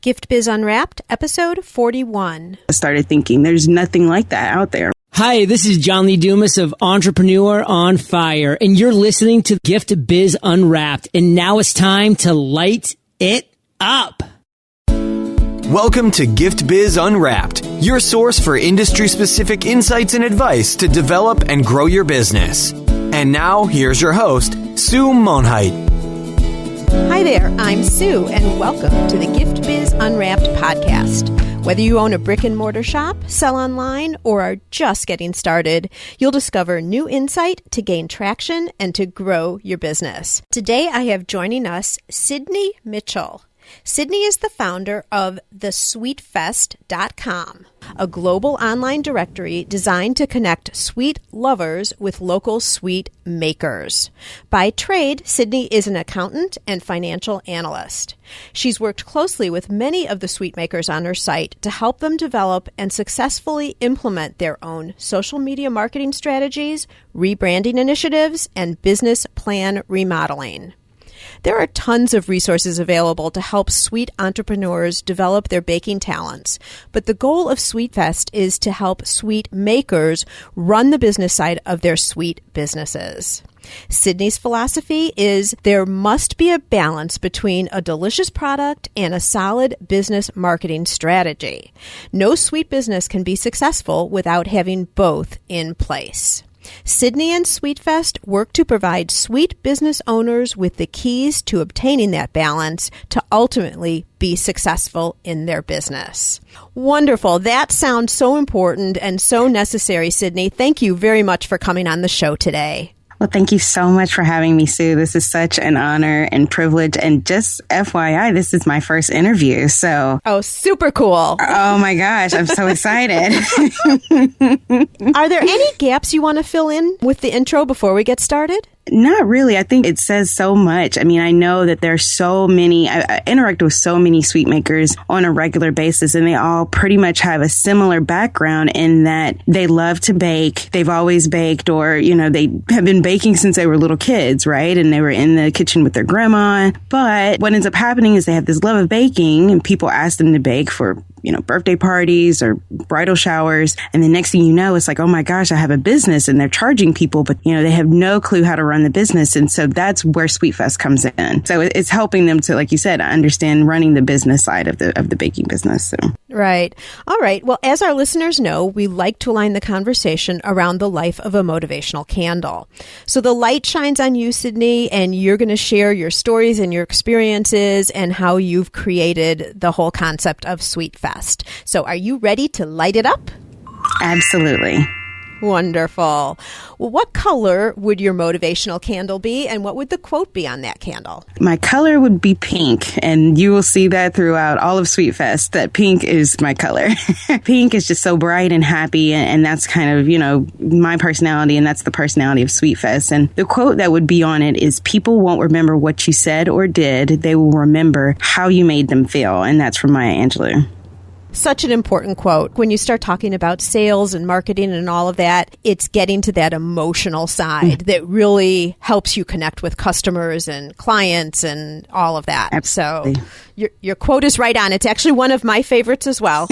Gift Biz Unwrapped, episode 41. I started thinking there's nothing like that out there. Hi, this is John Lee Dumas of Entrepreneur on Fire, and you're listening to Gift Biz Unwrapped, and now it's time to light it up. Welcome to Gift Biz Unwrapped, your source for industry-specific insights and advice to develop and grow your business. And now, here's your host, Sue Monheit. Hi there, I'm Sue, and welcome to the Gift Biz Unwrapped podcast. Whether you own a brick and mortar shop, sell online, or are just getting started, you'll discover new insight to gain traction and to grow your business. Today I have joining us Cydni Mitchell. Cydni is the founder of thesweetfest.com, a global online directory designed to connect sweet lovers with local sweet makers. By trade, Cydni is an accountant and financial analyst. She's worked closely with many of the sweet makers on her site to help them develop and successfully implement their own social media marketing strategies, rebranding initiatives, and business plan remodeling. There are tons of resources available to help sweet entrepreneurs develop their baking talents, but the goal of SweetFest is to help sweet makers run the business side of their sweet businesses. Cydni's philosophy is there must be a balance between a delicious product and a solid business marketing strategy. No sweet business can be successful without having both in place. Cydni and SweetFest work to provide sweet business owners with the keys to obtaining that balance to ultimately be successful in their business. Wonderful. That sounds so important and so necessary, Cydni. Thank you very much for coming on the show today. Well, thank you so much for having me, Sue. This is such an honor and privilege. And just FYI, this is my first interview. So, oh, super cool. Oh my gosh, I'm so excited. Are there any gaps you want to fill in with the intro before we get started? Not really. I think it says so much. I mean, I know that there's so many, I interact with so many sweet makers on a regular basis, and they all pretty much have a similar background in that they love to bake. They've always baked, or, you know, they have been baking since they were little kids, right? And they were in the kitchen with their grandma. But what ends up happening is they have this love of baking, and people ask them to bake for, you know, birthday parties or bridal showers. And the next thing you know, it's like, oh my gosh, I have a business, and they're charging people, but, you know, they have no clue how to run the business. And so that's where SweetFest comes in. So it's helping them to, like you said, understand running the business side of the baking business. So. Right. All right. Well, as our listeners know, we like to align the conversation around the life of a motivational candle. So the light shines on you, Cydni, and you're going to share your stories and your experiences and how you've created the whole concept of SweetFest. So are you ready to light it up? Absolutely. Wonderful. Well, what color would your motivational candle be, and what would the quote be on that candle? My color would be pink, and you will see that throughout all of SweetFest, that pink is my color. Pink is just so bright and happy, and that's kind of, you know, my personality, and that's the personality of SweetFest. And the quote that would be on it is, people won't remember what you said or did, they will remember how you made them feel. And that's from Maya Angelou. Such an important quote. When you start talking about sales and marketing and all of that, it's getting to that emotional side that really helps you connect with customers and clients and all of that. Absolutely. So your quote is right on. It's actually one of my favorites as well.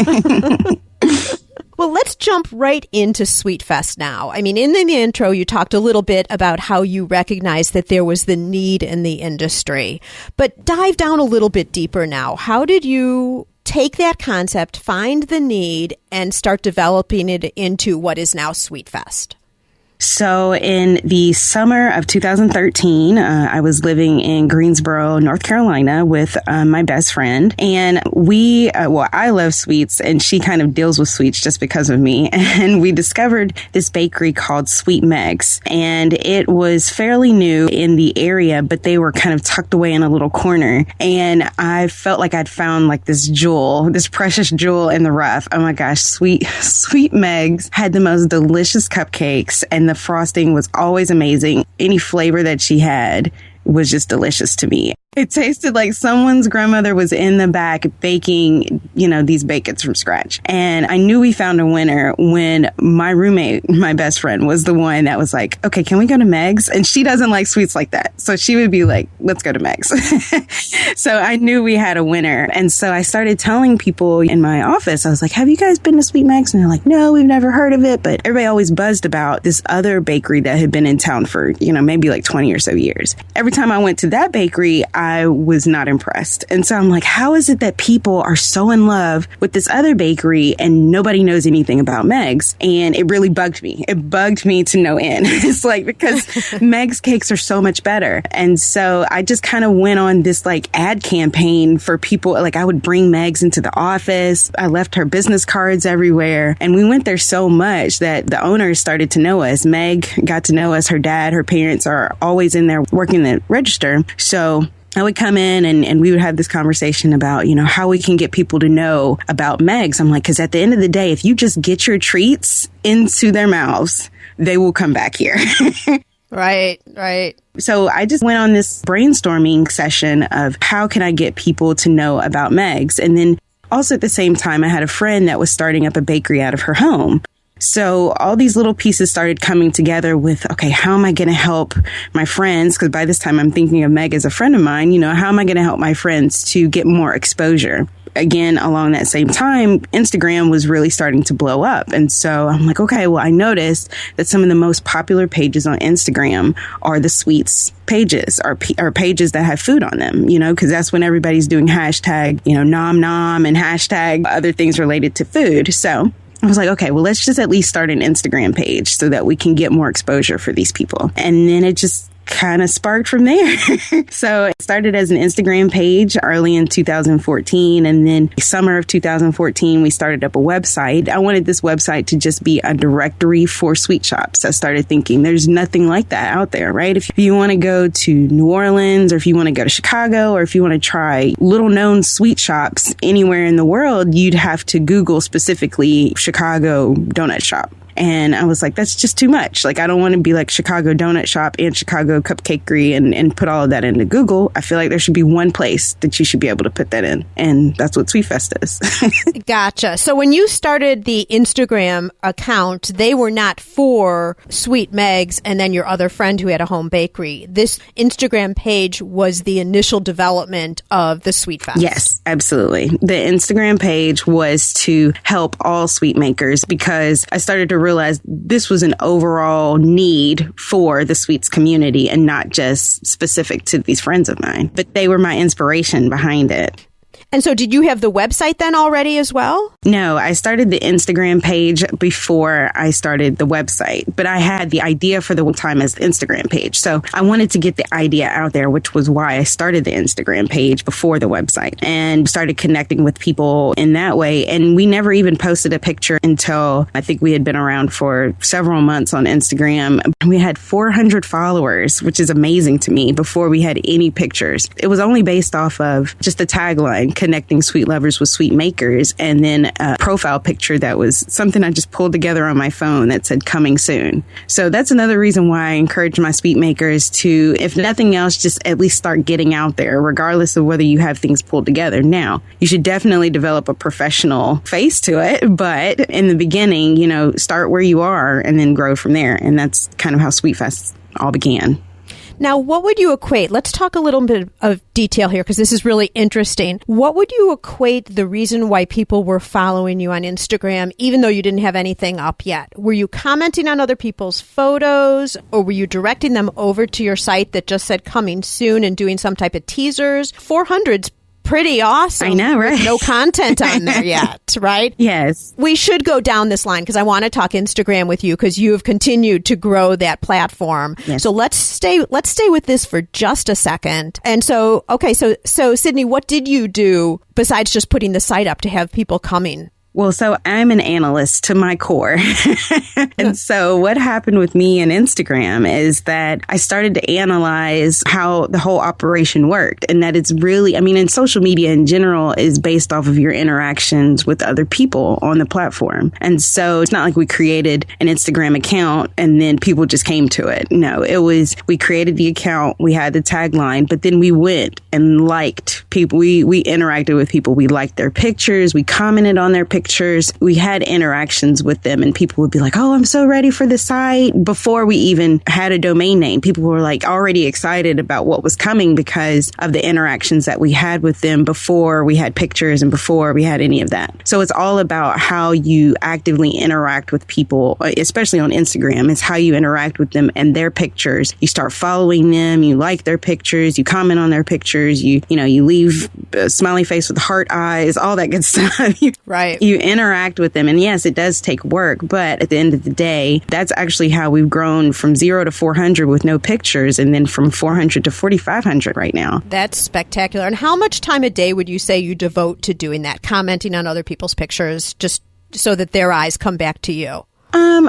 Well, let's jump right into SweetFest now. I mean, in the intro, you talked a little bit about how you recognized that there was the need in the industry. But dive down a little bit deeper now. How did you take that concept, find the need, and start developing it into what is now SweetFest? So in the summer of 2013, I was living in Greensboro, North Carolina with my best friend. And I love sweets, and she kind of deals with sweets just because of me. And we discovered this bakery called Sweet Meg's. And it was fairly new in the area, but they were kind of tucked away in a little corner. And I felt like I'd found like this jewel, this precious jewel in the rough. Oh my gosh, Sweet Meg's had the most delicious cupcakes, and the frosting was always amazing. Any flavor that she had was just delicious to me. It tasted like someone's grandmother was in the back baking, these bakeds from scratch. And I knew we found a winner when my roommate, my best friend, was the one that was like, okay, can we go to Meg's? And she doesn't like sweets like that. So she would be like, let's go to Meg's. So I knew we had a winner. And so I started telling people in my office, I was like, have you guys been to Sweet Meg's? And they're like, no, we've never heard of it. But everybody always buzzed about this other bakery that had been in town for, maybe like 20 or so years. Every time I went to that bakery, I was not impressed. And so I'm like, how is it that people are so in love with this other bakery and nobody knows anything about Meg's? And it really bugged me. It bugged me to no end. It's like, because Meg's cakes are so much better. And so I just kind of went on this like ad campaign for people. Like I would bring Meg's into the office. I left her business cards everywhere. And we went there so much that the owners started to know us. Meg got to know us. Her dad, her parents are always in there working the register. So I would come in and we would have this conversation about, how we can get people to know about Meg's. I'm like, because at the end of the day, if you just get your treats into their mouths, they will come back here. Right. So I just went on this brainstorming session of how can I get people to know about Meg's? And then also at the same time, I had a friend that was starting up a bakery out of her home. So all these little pieces started coming together with, okay, how am I going to help my friends? Because by this time I'm thinking of Meg as a friend of mine, how am I going to help my friends to get more exposure? Again, along that same time, Instagram was really starting to blow up. And so I'm like, okay, well, I noticed that some of the most popular pages on Instagram are the sweets pages, are pages that have food on them, because that's when everybody's doing hashtag, nom nom and hashtag other things related to food. So I was like, okay, well, let's just at least start an Instagram page so that we can get more exposure for these people. And then it just kind of sparked from there. So it started as an Instagram page early in 2014. And then summer of 2014, we started up a website. I wanted this website to just be a directory for sweet shops. I started thinking there's nothing like that out there, right? If you want to go to New Orleans, or if you want to go to Chicago, or if you want to try little known sweet shops anywhere in the world, you'd have to Google specifically Chicago donut shop. And I was like, that's just too much. Like, I don't want to be like Chicago Donut Shop and Chicago Cupcakery and put all of that into Google. I feel like there should be one place that you should be able to put that in. And that's what Sweet Fest is. Gotcha. So when you started the Instagram account, they were not for Sweet Meg's and then your other friend who had a home bakery. This Instagram page was the initial development of the Sweet Fest. Yes, absolutely. The Instagram page was to help all sweet makers, because I started to realize this was an overall need for the sweets community and not just specific to these friends of mine. But they were my inspiration behind it. And so did you have the website then already as well? No, I started the Instagram page before I started the website, but I had the idea for the time as the Instagram page. So I wanted to get the idea out there, which was why I started the Instagram page before the website and started connecting with people in that way. And we never even posted a picture until I think we had been around for several months on Instagram. We had 400 followers, which is amazing to me, before we had any pictures. It was only based off of just the tagline, connecting sweet lovers with sweet makers, and then a profile picture that was something I just pulled together on my phone that said coming soon. So that's another reason why I encourage my sweet makers to, if nothing else, just at least start getting out there, regardless of whether you have things pulled together. Now, you should definitely develop a professional face to it, but in the beginning, start where you are and then grow from there. And that's kind of how Sweet Fest all began. Now, what would you equate? Let's talk a little bit of detail here, because this is really interesting. What would you equate the reason why people were following you on Instagram, even though you didn't have anything up yet? Were you commenting on other people's photos, or were you directing them over to your site that just said coming soon and doing some type of teasers? 400's pretty awesome. I know, right? With no content on there yet, right? Yes. We should go down this line because I want to talk Instagram with you, because you have continued to grow that platform. Yes. So let's stay with this for just a second. And so, okay, so Cydni, what did you do besides just putting the site up to have people coming? Well, so I'm an analyst to my core. And so what happened with me and Instagram is that I started to analyze how the whole operation worked, and that it's really, and social media in general is based off of your interactions with other people on the platform. And so it's not like we created an Instagram account and then people just came to it. No, it was, we created the account, we had the tagline, but then we went and liked people. We interacted with people. We liked their pictures. We commented on their pictures. We had interactions with them, and people would be like, oh, I'm so ready for the site. Before we even had a domain name, people were like already excited about what was coming because of the interactions that we had with them before we had pictures and before we had any of that. So it's all about how you actively interact with people, especially on Instagram. It's how you interact with them and their pictures. You start following them, you like their pictures, you comment on their pictures, you leave a smiley face with heart eyes, all that good stuff. Right. You interact with them. And yes, it does take work, but at the end of the day, that's actually how we've grown from 0 to 400 with no pictures, and then from 400 to 4,500 right now. That's spectacular. And how much time a day would you say you devote to doing that, commenting on other people's pictures, just so that their eyes come back to you?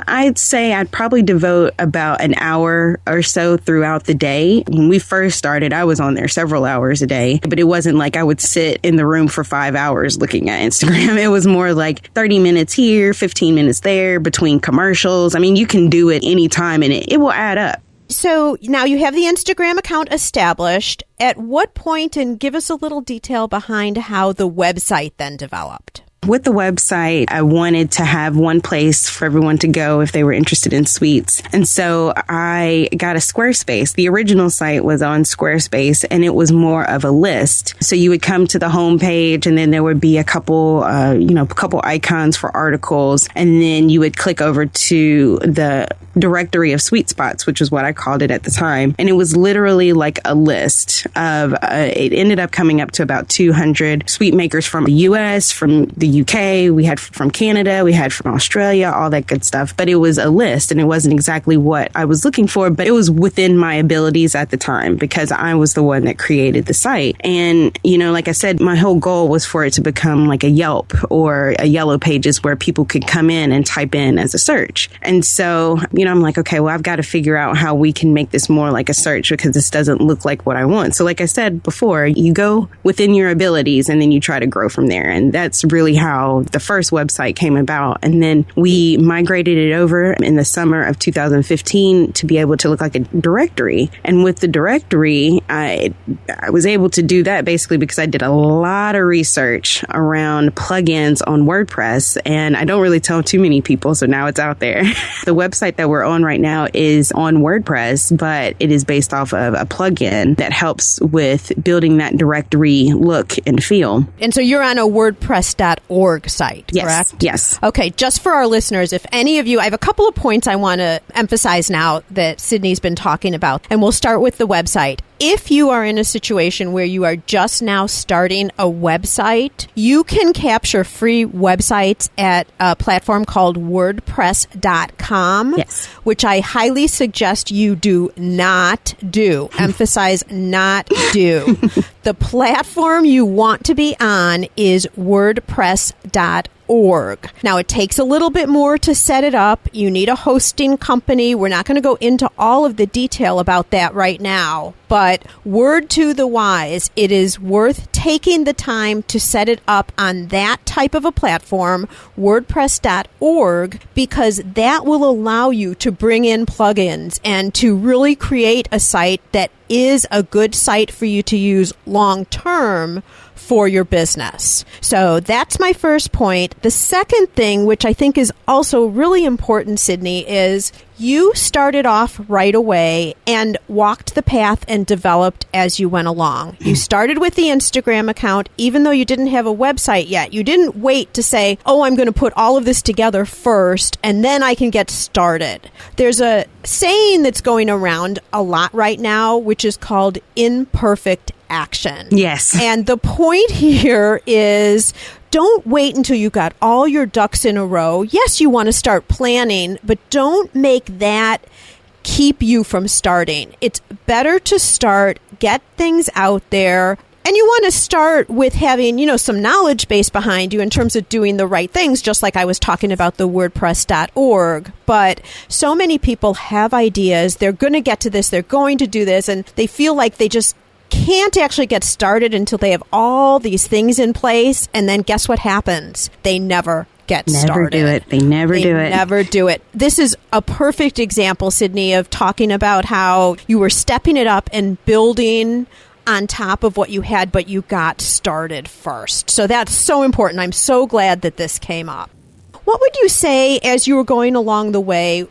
I'd say I'd probably devote about an hour or so throughout the day. When we first started, I was on there several hours a day, but it wasn't like I would sit in the room for 5 hours looking at Instagram. It was more like 30 minutes here, 15 minutes there between commercials. You can do it anytime and it will add up. So now you have the Instagram account established. At what point, and give us a little detail behind how the website then developed? With the website, I wanted to have one place for everyone to go if they were interested in sweets. And so I got a Squarespace. The original site was on Squarespace, and it was more of a list. So you would come to the homepage, and then there would be a couple icons for articles. And then you would click over to the directory of sweet spots, which is what I called it at the time. And it was literally like a list of, it ended up coming up to about 200 sweet makers from the U.S., from the UK, we had from Canada, we had from Australia, all that good stuff. But it was a list, and it wasn't exactly what I was looking for, but it was within my abilities at the time because I was the one that created the site. And, like I said, my whole goal was for it to become like a Yelp or a Yellow Pages where people could come in and type in as a search. And so, I'm like, okay, well, I've got to figure out how we can make this more like a search because this doesn't look like what I want. So like I said before, you go within your abilities and then you try to grow from there. And that's really how the first website came about. And then we migrated it over in the summer of 2015 to be able to look like a directory. And with the directory, I was able to do that basically because I did a lot of research around plugins on WordPress. And I don't really tell too many people, so now it's out there. The website that we're on right now is on WordPress, but it is based off of a plugin that helps with building that directory look and feel. And so you're on a WordPress.org site, yes, correct? Yes. Okay, just for our listeners, if any of you, I have a couple of points I want to emphasize now that Cydni's been talking about, and we'll start with the website. If you are in a situation where you are just now starting a website, you can capture free websites at a platform called WordPress.com, yes, which I highly suggest you do not do. Emphasize not do. The platform you want to be on is WordPress.org. Now, it takes a little bit more to set it up. You need a hosting company. We're not going to go into all of the detail about that right now, but word to the wise, it is worth taking the time to set it up on that type of a platform, WordPress.org, because that will allow you to bring in plugins and to really create a site that is a good site for you to use long term for your business. So that's my first point. The second thing, which I think is also really important, Cydni, is you started off right away and walked the path and developed as you went along. You started with the Instagram account, even though you didn't have a website yet. You didn't wait to say, oh, I'm going to put all of this together first, and then I can get started. There's a saying that's going around a lot right now, which is called imperfect action. Yes. And the point here is, don't wait until you got all your ducks in a row. Yes, you want to start planning, but don't make that keep you from starting. It's better to start, get things out there, And you want to start with having, some knowledge base behind you in terms of doing the right things, just like I was talking about the WordPress.org. But so many people have ideas. They're going to get to this. They're going to do this. And they feel like they just can't actually get started until they have all these things in place. And then guess what happens? They never get started. They never do it. This is a perfect example, Cydni, of talking about how you were stepping it up and building on top of what you had, but you got started first. So that's so important. I'm so glad that this came up. What would you say as you were going along the way?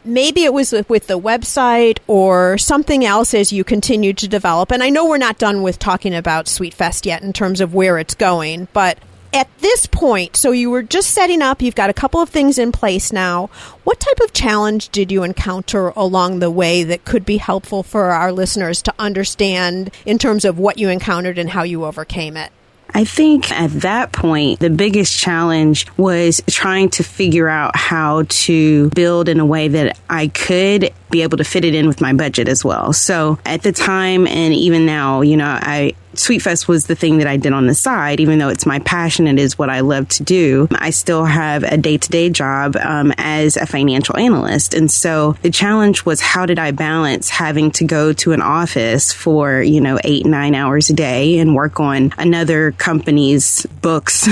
Maybe it was with the website or something else as you continued to develop. And I know we're not done with talking about Sweet Fest yet in terms of where it's going, but at this point, so you were just setting up, you've got a couple of things in place now. What type of challenge did you encounter along the way that could be helpful for our listeners to understand in terms of what you encountered and how you overcame it? I think at that point, the biggest challenge was trying to figure out how to build in a way that I could be able to fit it in with my budget as well. So at the time, and even now, Sweet Fest was the thing that I did on the side, even though it's my passion, it is what I love to do. I still have a day-to-day job as a financial analyst. And so the challenge was, how did I balance having to go to an office for, 8-9 hours a day and work on another company's books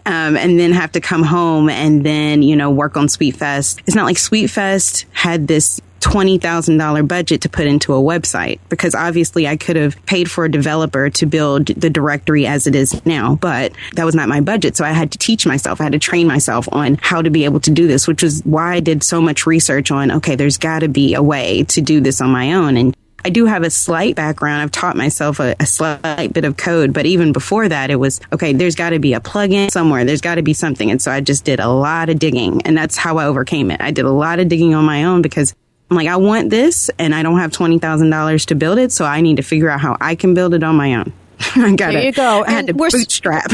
and then have to come home and then, work on Sweet Fest. It's not like Sweet Fest had this $20,000 budget to put into a website, because obviously I could have paid for a developer to build the directory as it is now, but that was not my budget. So I had to teach myself, I had to train myself on how to be able to do this, which is why I did so much research on, okay, there's got to be a way to do this on my own. And I do have a slight background. I've taught myself a slight bit of code, but even before that, it was, okay, there's got to be a plugin somewhere. There's got to be something. And so I just did a lot of digging, and that's how I overcame it. I did a lot of digging on my own because I'm like, I want this and I don't have $20,000 to build it. So I need to figure out how I can build it on my own. There you go. I had to bootstrap.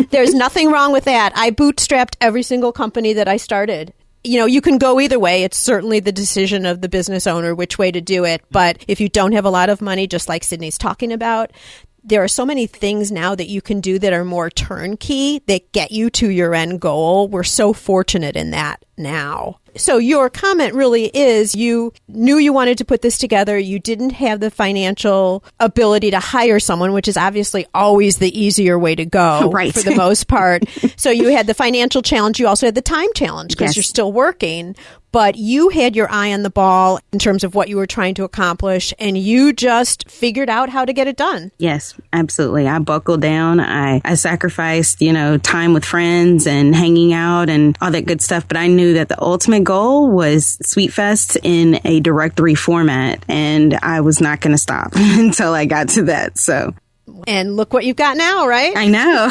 There's nothing wrong with that. I bootstrapped every single company that I started. You can go either way. It's certainly the decision of the business owner which way to do it. But if you don't have a lot of money, just like Cydni's talking about, there are so many things now that you can do that are more turnkey that get you to your end goal. We're so fortunate in that now. So your comment really is, you knew you wanted to put this together. You didn't have the financial ability to hire someone, which is obviously always the easier way to go right. for the most part. So you had the financial challenge. You also had the time challenge because you're still working. But you had your eye on the ball in terms of what you were trying to accomplish, and you just figured out how to get it done. Yes, absolutely. I buckled down. I sacrificed, time with friends and hanging out and all that good stuff. But I knew that the ultimate goal was Sweet Fest in a directory format, and I was not going to stop until I got to that. So. And look what you've got now, right? I know.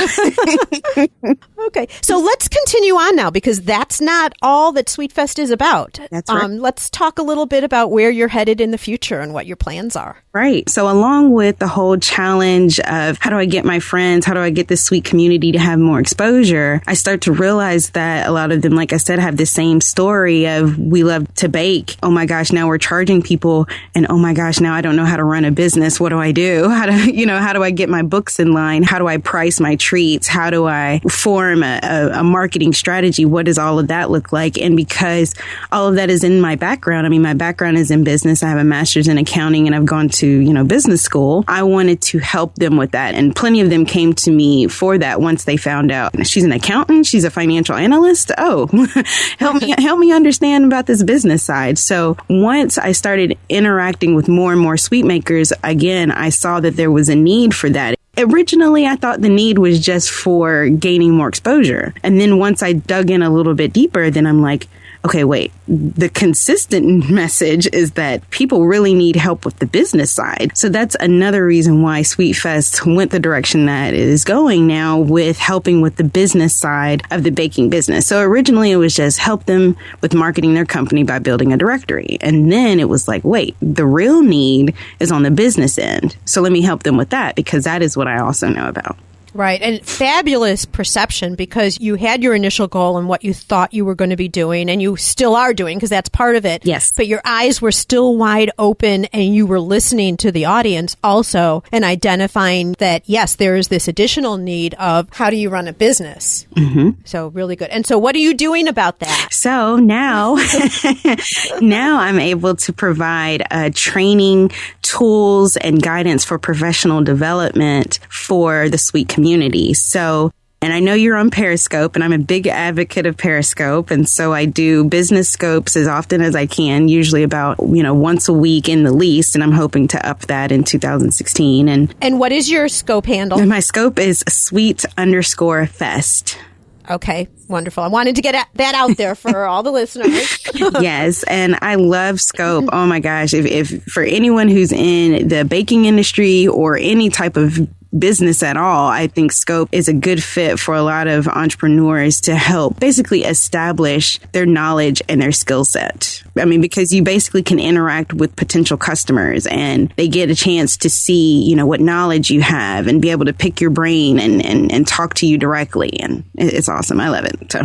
Okay. So let's continue on now, because that's not all that Sweet Fest is about. That's right. Let's talk a little bit about where you're headed in the future and what your plans are. Right. So along with the whole challenge of how do I get my friends, how do I get this sweet community to have more exposure, I start to realize that a lot of them, like I said, have the same story of, we love to bake. Oh my gosh, now we're charging people. And oh my gosh, now I don't know how to run a business. What do I do? How do I get my books in line? How do I price my treats? How do I form a marketing strategy? What does all of that look like? And because all of that is in my background, my background is in business. I have a master's in accounting and I've gone to, business school. I wanted to help them with that. And plenty of them came to me for that once they found out she's an accountant, she's a financial analyst. Oh, help me understand about this business side. So once I started interacting with more and more sweet makers, again, I saw that there was a need for that. Originally, I thought the need was just for gaining more exposure. And then once I dug in a little bit deeper, then I'm like, okay, wait, the consistent message is that people really need help with the business side. So that's another reason why Sweet Fest went the direction that it is going now, with helping with the business side of the baking business. So originally it was just help them with marketing their company by building a directory. And then it was like, wait, the real need is on the business end. So let me help them with that, because that is what I also know about. Right. And fabulous perception, because you had your initial goal and what you thought you were going to be doing, and you still are doing, because that's part of it. Yes. But your eyes were still wide open, and you were listening to the audience also and identifying that, yes, there is this additional need of how do you run a business? Mm-hmm. So really good. And so what are you doing about that? So now, now I'm able to provide training, tools, and guidance for professional development for the Sweet community. So, and I know you're on Periscope, and I'm a big advocate of Periscope. And so I do business scopes as often as I can, usually about, once a week in the least. And I'm hoping to up that in 2016. And what is your scope handle? And my scope is Sweet_Fest. Okay, wonderful. I wanted to get that out there for all the listeners. Yes, and I love Scope. Oh my gosh, if for anyone who's in the baking industry or any type of business at all, I think Scope is a good fit for a lot of entrepreneurs to help basically establish their knowledge and their skill set. I mean, because you basically can interact with potential customers, and they get a chance to see, what knowledge you have and be able to pick your brain and talk to you directly. And it's awesome. I love it. So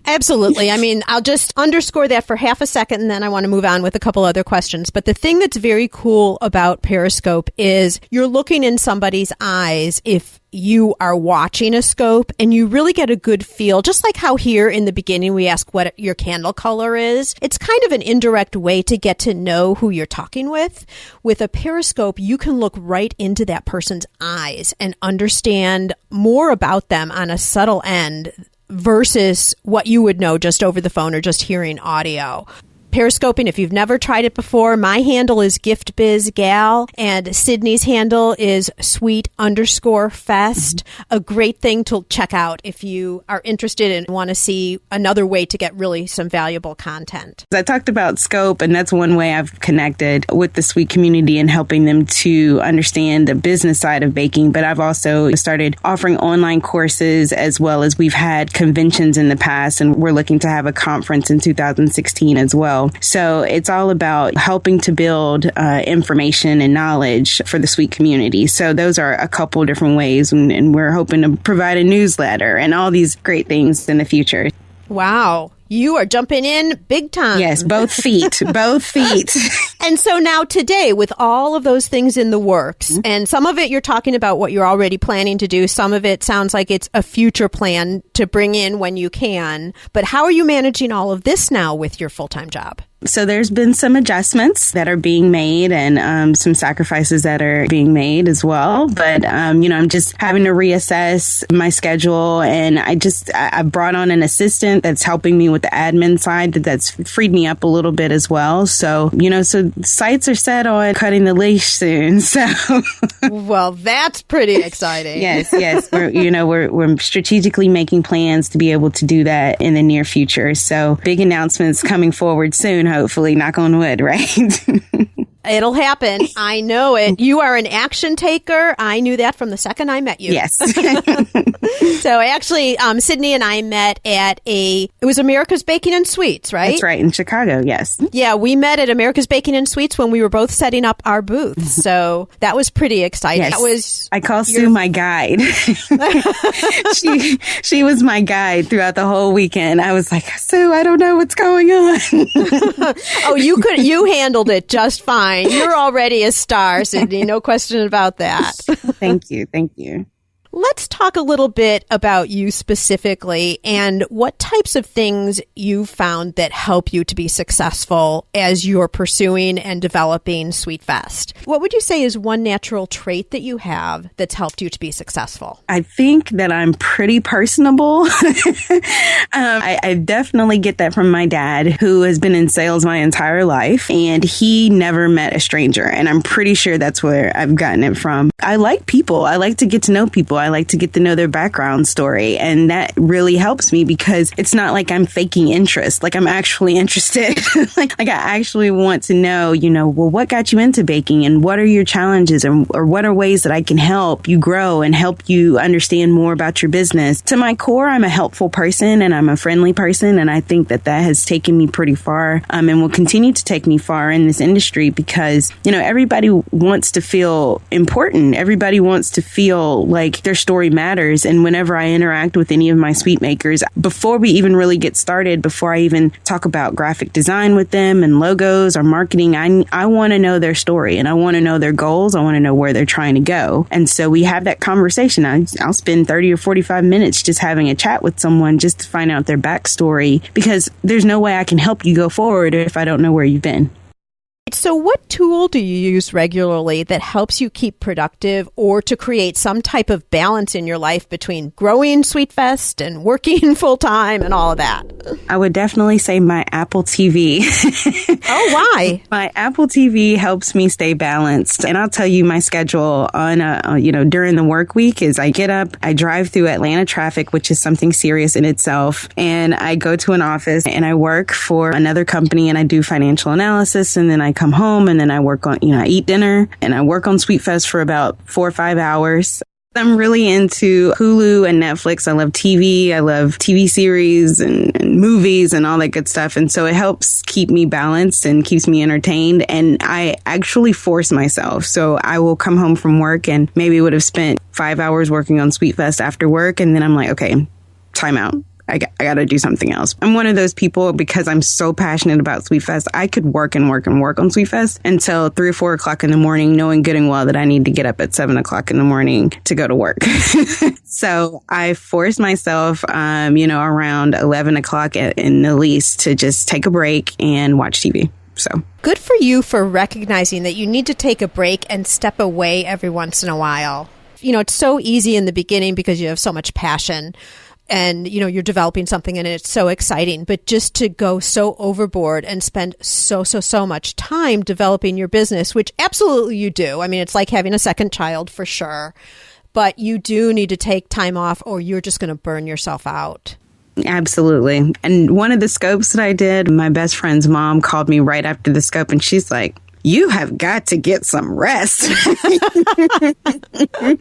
Absolutely. I mean, I'll just underscore that for half a second, and then I want to move on with a couple other questions. But the thing that's very cool about Periscope is you're looking in somebody's eyes if you are watching a scope, and you really get a good feel, just like how here in the beginning we ask what your candle color is. It's kind of an indirect way to get to know who you're talking with. With a Periscope, you can look right into that person's eyes and understand more about them on a subtle end versus what you would know just over the phone or just hearing audio. Periscoping, if you've never tried it before, my handle is GiftBizGal, and Cydni's handle is Sweet_Fest. A great thing to check out if you are interested and want to see another way to get really some valuable content. I talked about Scope, and that's one way I've connected with the Sweet community and helping them to understand the business side of baking. But I've also started offering online courses, as well as we've had conventions in the past, and we're looking to have a conference in 2016 as well. So it's all about helping to build information and knowledge for the Sweet community. So those are a couple different ways, and we're hoping to provide a newsletter and all these great things in the future. Wow. You are jumping in big time. Yes, both feet, both feet. And so now today, with all of those things in the works, and some of it you're talking about what you're already planning to do, some of it sounds like it's a future plan to bring in when you can. But how are you managing all of this now with your full-time job? So there's been some adjustments that are being made, and some sacrifices that are being made as well. But, I'm just having to reassess my schedule, and I brought on an assistant that's helping me with the admin side that's freed me up a little bit as well. So, so sights are set on cutting the leash soon. So, well, that's pretty exciting. Yes. We're strategically making plans to be able to do that in the near future. So big announcements coming forward soon. Hopefully, knock on wood, right? It'll happen. I know it. You are an action taker. I knew that from the second I met you. Yes. So actually, Cydni and I met at it was America's Baking and Sweets, right? That's right, in Chicago, yes. Yeah, we met at America's Baking and Sweets when we were both setting up our booth. So that was pretty exciting. Yes. I call Sue my guide. She was my guide throughout the whole weekend. I was like, Sue, I don't know what's going on. Oh, you handled it just fine. You're already a star, Cydni. No question about that. Thank you. Let's talk a little bit about you specifically and what types of things you found that help you to be successful as you're pursuing and developing Sweet Fest. What would you say is one natural trait that you have that's helped you to be successful? I think that I'm pretty personable. I definitely get that from my dad, who has been in sales my entire life, and he never met a stranger. And I'm pretty sure that's where I've gotten it from. I like people. I like to get to know people. I like to get to know their background story. And that really helps me because it's not like I'm faking interest. Like I'm actually interested. like I actually want to know, well, what got you into baking and what are your challenges or what are ways that I can help you grow and help you understand more about your business. To my core, I'm a helpful person and I'm a friendly person. And I think that has taken me pretty far and will continue to take me far in this industry because, everybody wants to feel important. Everybody wants to feel like they're their story matters. And whenever I interact with any of my sweet makers, before we even really get started, before I even talk about graphic design with them and logos or marketing, I want to know their story and I want to know their goals. I want to know where they're trying to go. And so we have that conversation. I'll spend 30 or 45 minutes just having a chat with someone just to find out their backstory, because there's no way I can help you go forward if I don't know where you've been. So what tool do you use regularly that helps you keep productive or to create some type of balance in your life between growing Sweet Fest and working full time and all of that? I would definitely say my Apple TV. Oh, why? My Apple TV helps me stay balanced. And I'll tell you my schedule on, during the work week is I get up, I drive through Atlanta traffic, which is something serious in itself. And I go to an office and I work for another company and I do financial analysis. And then I come home and then I work on, I eat dinner and I work on Sweet Fest for about 4 or 5 hours. I'm really into Hulu and Netflix. I love TV. I love TV series and movies and all that good stuff. And so it helps keep me balanced and keeps me entertained. And I actually force myself. So I will come home from work and maybe would have spent 5 hours working on Sweet Fest after work. And then I'm like, okay, time out. I got to do something else. I'm one of those people, because I'm so passionate about Sweet Fest, I could work and work and work on Sweet Fest until 3 or 4 o'clock in the morning, knowing good and well that I need to get up at 7 o'clock in the morning to go to work. So I forced myself, around 11 o'clock in the least to just take a break and watch TV. So good for you for recognizing that you need to take a break and step away every once in a while. It's so easy in the beginning because you have so much passion. And, you're developing something and it's so exciting, but just to go so overboard and spend so much time developing your business, which absolutely you do. I mean, it's like having a second child for sure, but you do need to take time off or you're just going to burn yourself out. Absolutely. And one of the scopes that I did, my best friend's mom called me right after the scope and she's like, "You have got to get some rest."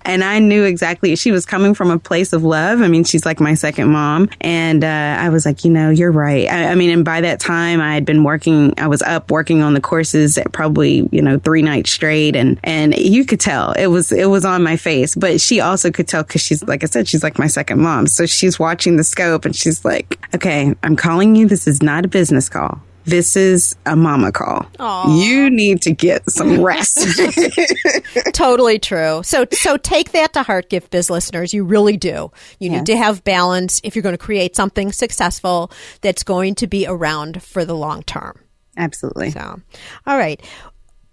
And I knew exactly, she was coming from a place of love. I mean, she's like my second mom. And I was like, you're right. And by that time I had been I was up working on the courses at probably, 3 nights straight. And you could tell it was on my face, but she also could tell because she's, like I said, she's like my second mom. So she's watching the scope and she's like, "Okay, I'm calling you. This is not a business call. This is a mama call. Aww. You need to get some rest." Totally true. So take that to heart, Gift Biz listeners. You really do. You need to have balance if you're going to create something successful that's going to be around for the long term. Absolutely. So, all right.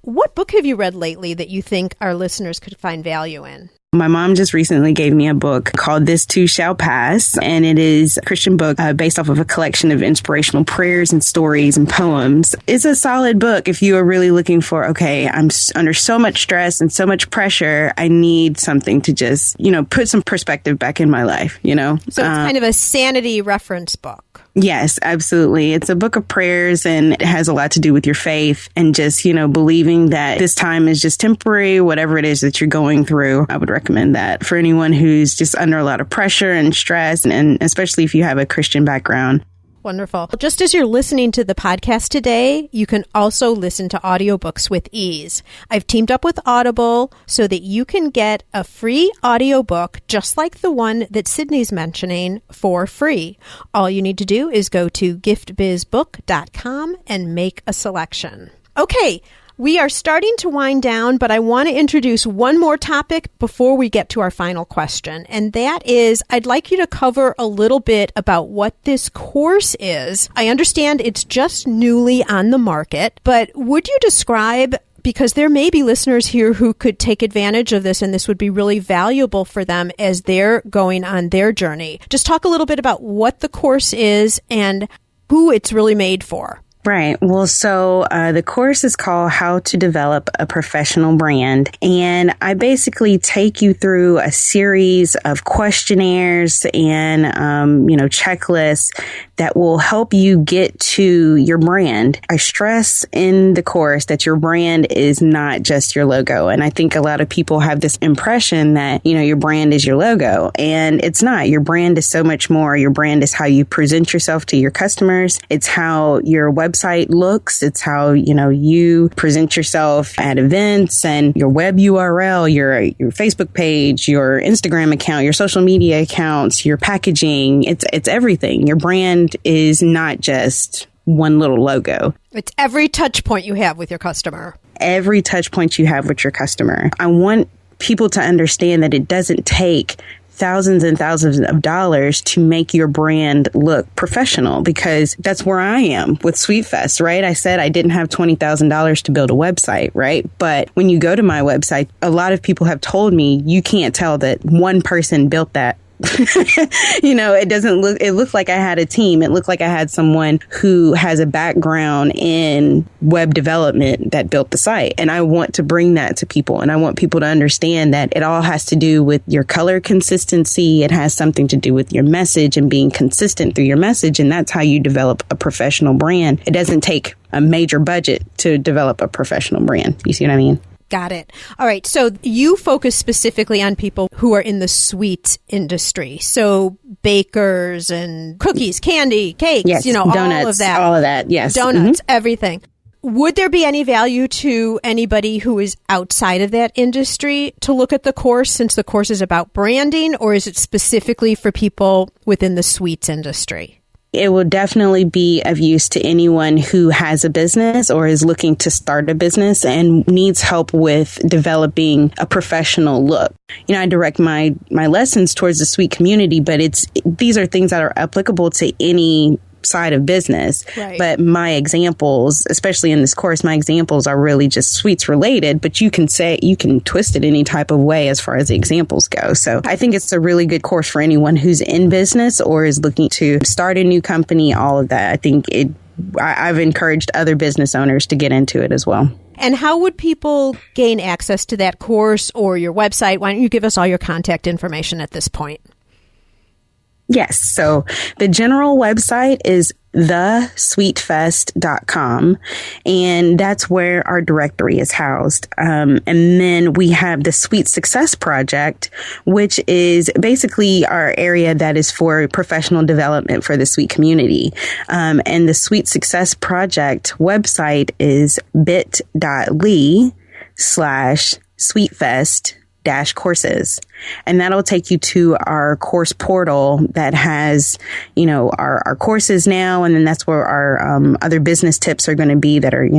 What book have you read lately that you think our listeners could find value in? My mom just recently gave me a book called This Too Shall Pass, and it is a Christian book based off of a collection of inspirational prayers and stories and poems. It's a solid book if you are really looking for, okay, I'm under so much stress and so much pressure, I need something to just, put some perspective back in my life, So it's kind of a sanity reference book. Yes, absolutely. It's a book of prayers and it has a lot to do with your faith and just, believing that this time is just temporary, whatever it is that you're going through. I would recommend that for anyone who's just under a lot of pressure and stress, and especially if you have a Christian background. Wonderful. Just as you're listening to the podcast today, you can also listen to audiobooks with ease. I've teamed up with Audible so that you can get a free audiobook just like the one that Cydni's mentioning for free. All you need to do is go to giftbizbook.com and make a selection. Okay. We are starting to wind down, but I want to introduce one more topic before we get to our final question. And that is, I'd like you to cover a little bit about what this course is. I understand it's just newly on the market, but would you describe, because there may be listeners here who could take advantage of this and this would be really valuable for them as they're going on their journey. Just talk a little bit about what the course is and who it's really made for. Right. Well, so the course is called How to Develop a Professional Brand. And I basically take you through a series of questionnaires and, checklists that will help you get to your brand. I stress in the course that your brand is not just your logo. And I think a lot of people have this impression that, your brand is your logo, and it's not. Your brand is so much more. Your brand is how you present yourself to your customers. It's how your website looks. It's how, you present yourself at events, and your web URL, your Facebook page, your Instagram account, your social media accounts, your packaging. It's everything. Your brand is not just one little logo. It's every touch point you have with your customer. Every touch point you have with your customer. I want people to understand that it doesn't take thousands and thousands of dollars to make your brand look professional, because that's where I am with Sweet Fest, right? I said I didn't have $20,000 to build a website, right? But when you go to my website, a lot of people have told me you can't tell that one person built that. It looked like I had a team. It looked like I had someone who has a background in web development that built the site. And I want to bring that to people. And I want people to understand that it all has to do with your color consistency. It has something to do with your message and being consistent through your message. And that's how you develop a professional brand. It doesn't take a major budget to develop a professional brand. You see what I mean? Got it. All right. So you focus specifically on people who are in the sweets industry. So bakers and cookies, candy, cakes, yes, donuts, all of that. Yes. Donuts, everything. Would there be any value to anybody who is outside of that industry to look at the course, since the course is about branding, or is it specifically for people within the sweets industry? It will definitely be of use to anyone who has a business or is looking to start a business and needs help with developing a professional look. I direct my lessons towards the sweet community, but these are things that are applicable to any side of business. Right. But my examples, especially in this course, my examples are really just sweets related, but you can twist it any type of way as far as the examples go. So I think it's a really good course for anyone who's in business or is looking to start a new company, all of that. I think I've encouraged other business owners to get into it as well. And how would people gain access to that course or your website? Why don't you give us all your contact information at this point? Yes. So the general website is thesweetfest.com, and that's where our directory is housed. And then we have the Sweet Success Project, which is basically our area that is for professional development for the sweet community. And the Sweet Success Project website is bit.ly/sweetfest courses. And that'll take you to our course portal that has, our courses now. And then that's where our other business tips are going to be that are,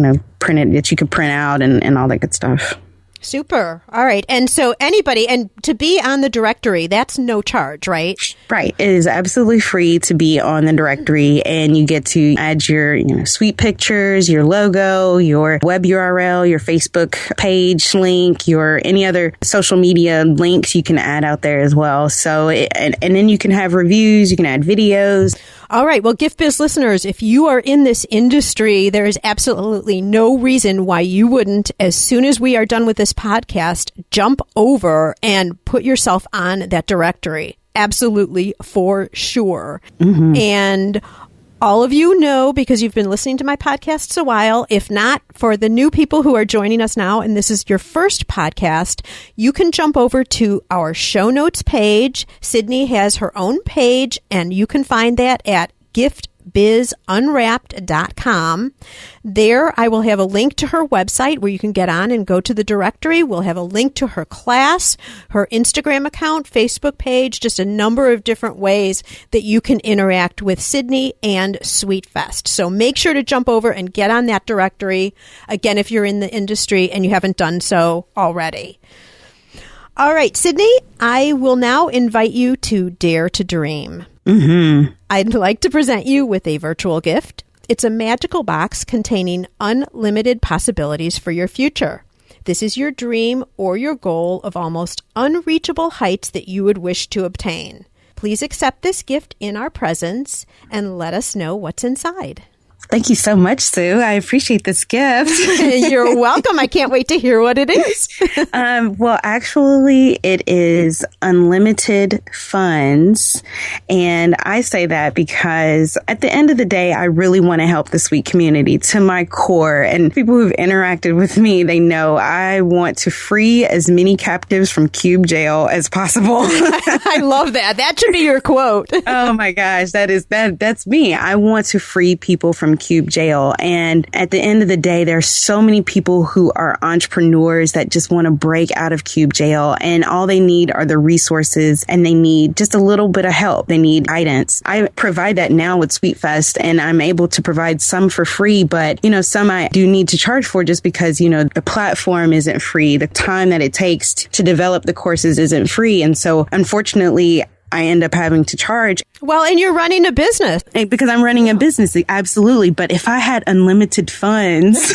printed, that you can print out and all that good stuff. Super. All right. And so anybody, and to be on the directory, that's no charge, right? Right. It is absolutely free to be on the directory, and you get to add your, sweet pictures, your logo, your web URL, your Facebook page link, your any other social media links you can add out there as well. So, and then you can have reviews, you can add videos. All right. Well, Gift Biz listeners, if you are in this industry, there is absolutely no reason why you wouldn't, as soon as we are done with this podcast, jump over and put yourself on that directory. Absolutely, for sure. Mm-hmm. And all of you know, because you've been listening to my podcasts a while, if not, for the new people who are joining us now, and this is your first podcast, you can jump over to our show notes page. Cydni has her own page, and you can find that at giftbizunwrapped.com. There, I will have a link to her website where you can get on and go to the directory. We'll have a link to her class, her Instagram account, Facebook page, just a number of different ways that you can interact with Cydni and Sweet Fest. So make sure to jump over and get on that directory, again, if you're in the industry and you haven't done so already. All right, Cydni, I will now invite you to Dare to Dream. Mm-hmm. I'd like to present you with a virtual gift. It's a magical box containing unlimited possibilities for your future. This is your dream or your goal of almost unreachable heights that you would wish to obtain. Please accept this gift in our presence and let us know what's inside. Thank you so much, Sue. I appreciate this gift. You're welcome. I can't wait to hear what it is. Well, actually, it is unlimited funds. And I say that because at the end of the day, I really want to help the sweet community to my core. And people who've interacted with me, they know I want to free as many captives from Cube jail as possible. I love that. That should be your quote. Oh my gosh, that's me. I want to free people from Cube jail. And at the end of the day, there's so many people who are entrepreneurs that just want to break out of Cube jail, and all they need are the resources, and they need just a little bit of help. They need guidance. I provide that now with Sweet Fest, and I'm able to provide some for free, but some I do need to charge for just because, the platform isn't free. The time that it takes to develop the courses isn't free. And so unfortunately, I end up having to charge. Well, and you're running a business. Because I'm running a business, absolutely. But if I had unlimited funds,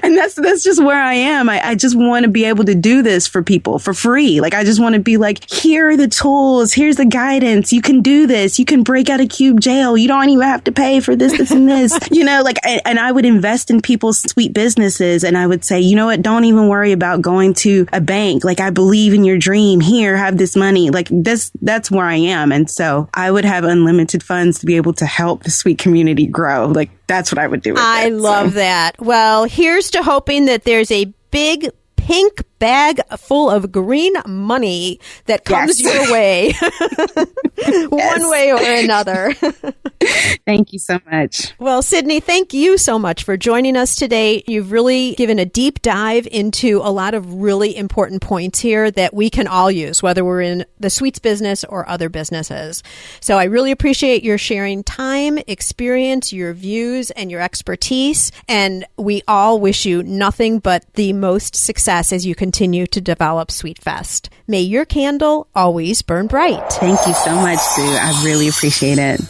and that's just where I am. I just want to be able to do this for people for free. Like, I just want to be like, here are the tools. Here's the guidance. You can do this. You can break out of Cube jail. You don't even have to pay for this, and this, and I would invest in people's sweet businesses. And I would say, you know what? Don't even worry about going to a bank. Like, I believe in your dream. Here, have this money. Like, that's where I am. And so I would have unlimited funds to be able to help the sweet community grow. Like, that's what I would do with I love that. Well, here's to hoping that there's a big pink bag full of green money that comes your way one way or another. Thank you so much. Well, Cydni, thank you so much for joining us today. You've really given a deep dive into a lot of really important points here that we can all use, whether we're in the sweets business or other businesses. So I really appreciate your sharing time, experience, your views, and your expertise. And we all wish you nothing but the most success as you continue to develop Sweet Fest. May your candle always burn bright. Thank you so much, Sue. I really appreciate it.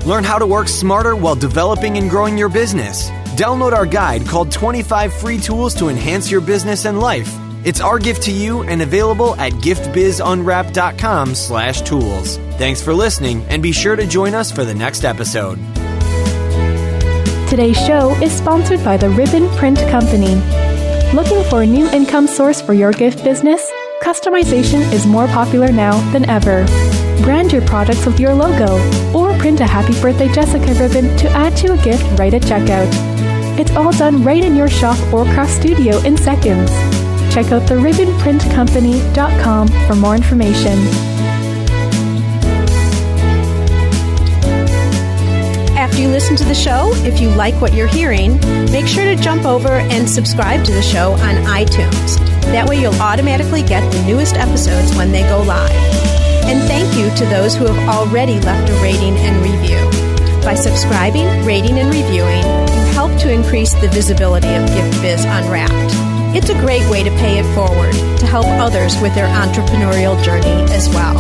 Learn how to work smarter while developing and growing your business. Download our guide called 25 Free Tools to Enhance Your Business and Life. It's our gift to you and available at giftbizunwrapped.com/tools. Thanks for listening, and be sure to join us for the next episode. Today's show is sponsored by the Ribbon Print Company. Looking for a new income source for your gift business? Customization is more popular now than ever. Brand your products with your logo, or print a Happy Birthday Jessica ribbon to add to a gift right at checkout. It's all done right in your shop or craft studio in seconds. Check out theribbonprintcompany.com for more information. After you listen to the show, if you like what you're hearing, make sure to jump over and subscribe to the show on iTunes. That way you'll automatically get the newest episodes when they go live. And thank you to those who have already left a rating and review. By subscribing, rating, and reviewing, you help to increase the visibility of Gift Biz Unwrapped. It's a great way to pay it forward to help others with their entrepreneurial journey as well.